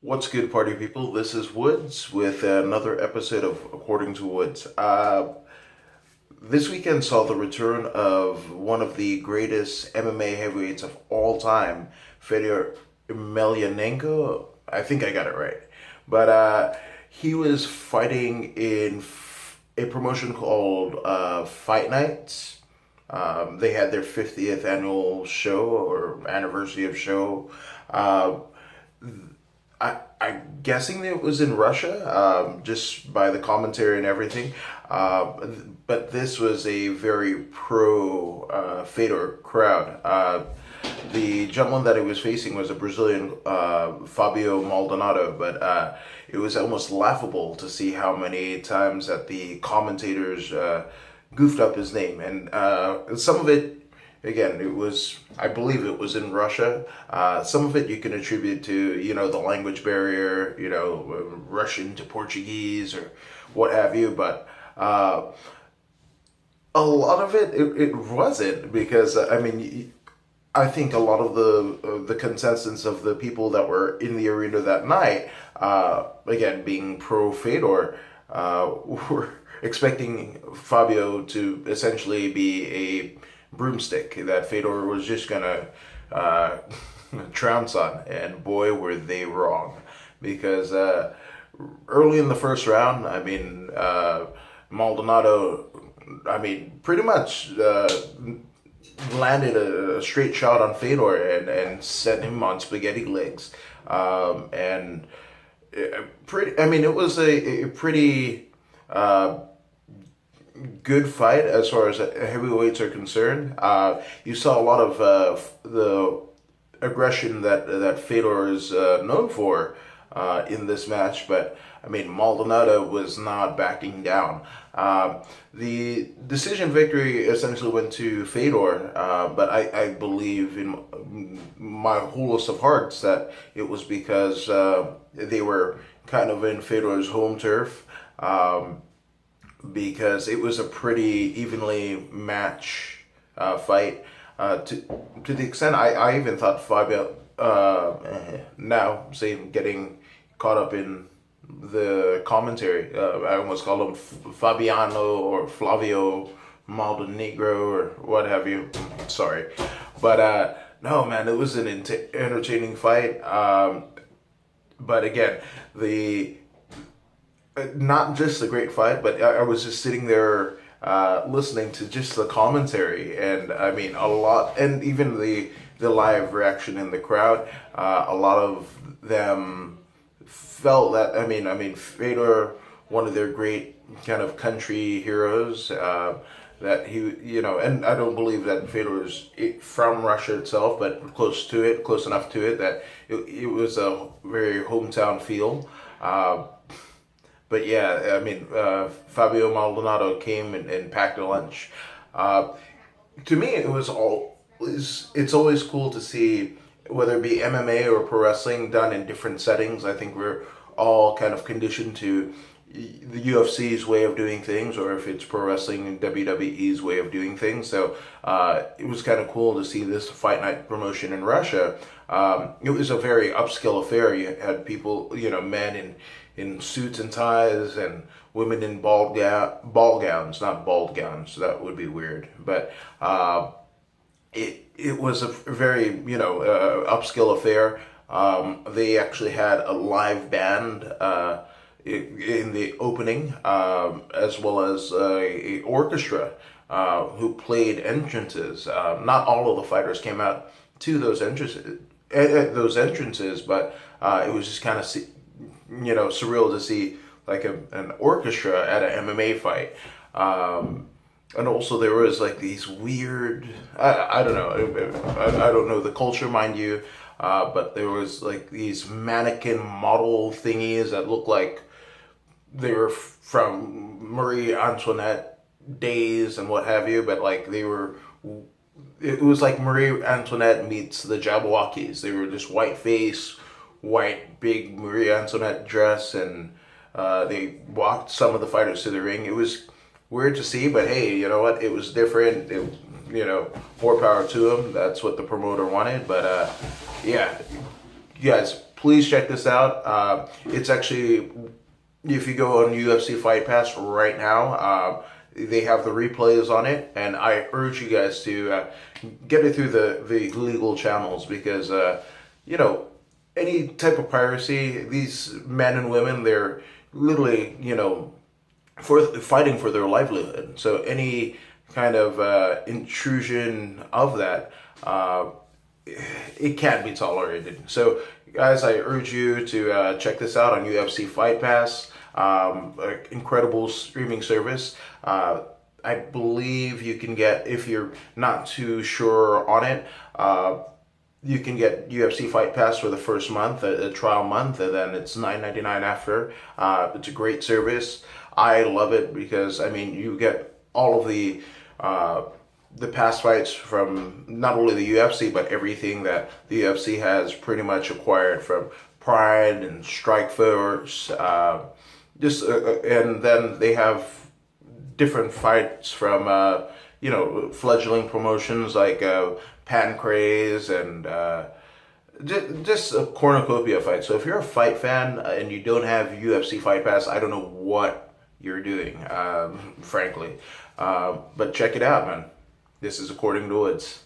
What's good, party people? This is Woods with another episode of According to Woods. This weekend saw the return of one of the greatest MMA heavyweights of all time, Fedor Emelianenko. I think I got it right. But he was fighting in a promotion called Fight Nights. They had their 50th annual show or anniversary of show. Uh, I'm guessing it was in Russia, just by the commentary and everything. But this was a very pro Fedor crowd. The gentleman that he was facing was a Brazilian, Fabio Maldonado, but it was almost laughable to see how many times that the commentators goofed up his name. And some of it, again, it was, I believe it was in Russia. Some of it you can attribute to, the language barrier, Russian to Portuguese or what have you. But a lot of it wasn't because, I think a lot of the consensus of the people that were in the arena that night, again, being pro Fedor, were expecting Fabio to essentially be a broomstick that Fedor was just gonna uh, trounce on, and boy were they wrong, because early in the first round, Maldonado, pretty much landed a straight shot on Fedor and sent him on spaghetti legs, and pretty. It was a pretty. Good fight as far as heavyweights are concerned. You saw a lot of the aggression that Fedor is known for in this match, but Maldonado was not backing down. The decision victory essentially went to Fedor, but I believe in my wholest of hearts that it was because they were kind of in Fedor's home turf. Because it was a pretty evenly match fight. To the extent I even thought Fabio, now say getting caught up in the commentary, I almost called him Fabiano or Flavio Maldonado or what have you. Sorry, but no, man, it was an entertaining fight. But again, the not just a great fight, but I was just sitting there listening to just the commentary, and a lot, and even the live reaction in the crowd. A lot of them felt that Fedor, one of their great kind of country heroes. That he, and I don't believe that Fedor is from Russia itself, but close to it, close enough to it that it was a very hometown feel. But yeah, Fabio Maldonado came and packed a lunch. To me, it's always cool to see whether it be MMA or pro wrestling done in different settings. I think we're all kind of conditioned to the UFC's way of doing things, or if it's pro wrestling and WWE's way of doing things. So it was kind of cool to see this fight night promotion in Russia. It was a very upscale affair. You had people, men in suits and ties, and women in ball gowns, not bald gowns. That would be weird. But it was a very upscale affair. They actually had a live band in the opening, as well as a orchestra who played entrances. Not all of the fighters came out to those entrances, but it was just kind of surreal to see like an orchestra at an MMA fight. And also there was like these weird, I don't know, I don't know the culture, mind you, but there was like these mannequin model thingies that looked like they were from Marie Antoinette days and what have you, but like it was like Marie Antoinette meets the Jabberwockies. They were just white face, white big Marie Antoinette dress, and they walked some of the fighters to the ring. It was weird to see, but hey, you know what? It was different. More power to them. That's what the promoter wanted. But yeah, you guys please check this out. It's actually, if you go on UFC Fight Pass right now, they have the replays on it, and I urge you guys to get it through the legal channels because, you know, any type of piracy, these men and women, they're literally, you know, fighting for their livelihood. So any kind of intrusion of that, it can't be tolerated. So, guys, I urge you to check this out on UFC Fight Pass. Incredible streaming service. I believe you can get, if you're not too sure on it, you can get UFC Fight Pass for the first month, a trial month, and then it's $9.99 after. It's a great service. I love it because, I mean, you get all of the past fights from not only the UFC, but everything that the UFC has pretty much acquired from Pride and Strikeforce. And then they have different fights from, you know, fledgling promotions like Pancrase and just a cornucopia of fights. So if you're a fight fan and you don't have UFC Fight Pass, I don't know what you're doing, frankly. But check it out, man. This is According to Woods.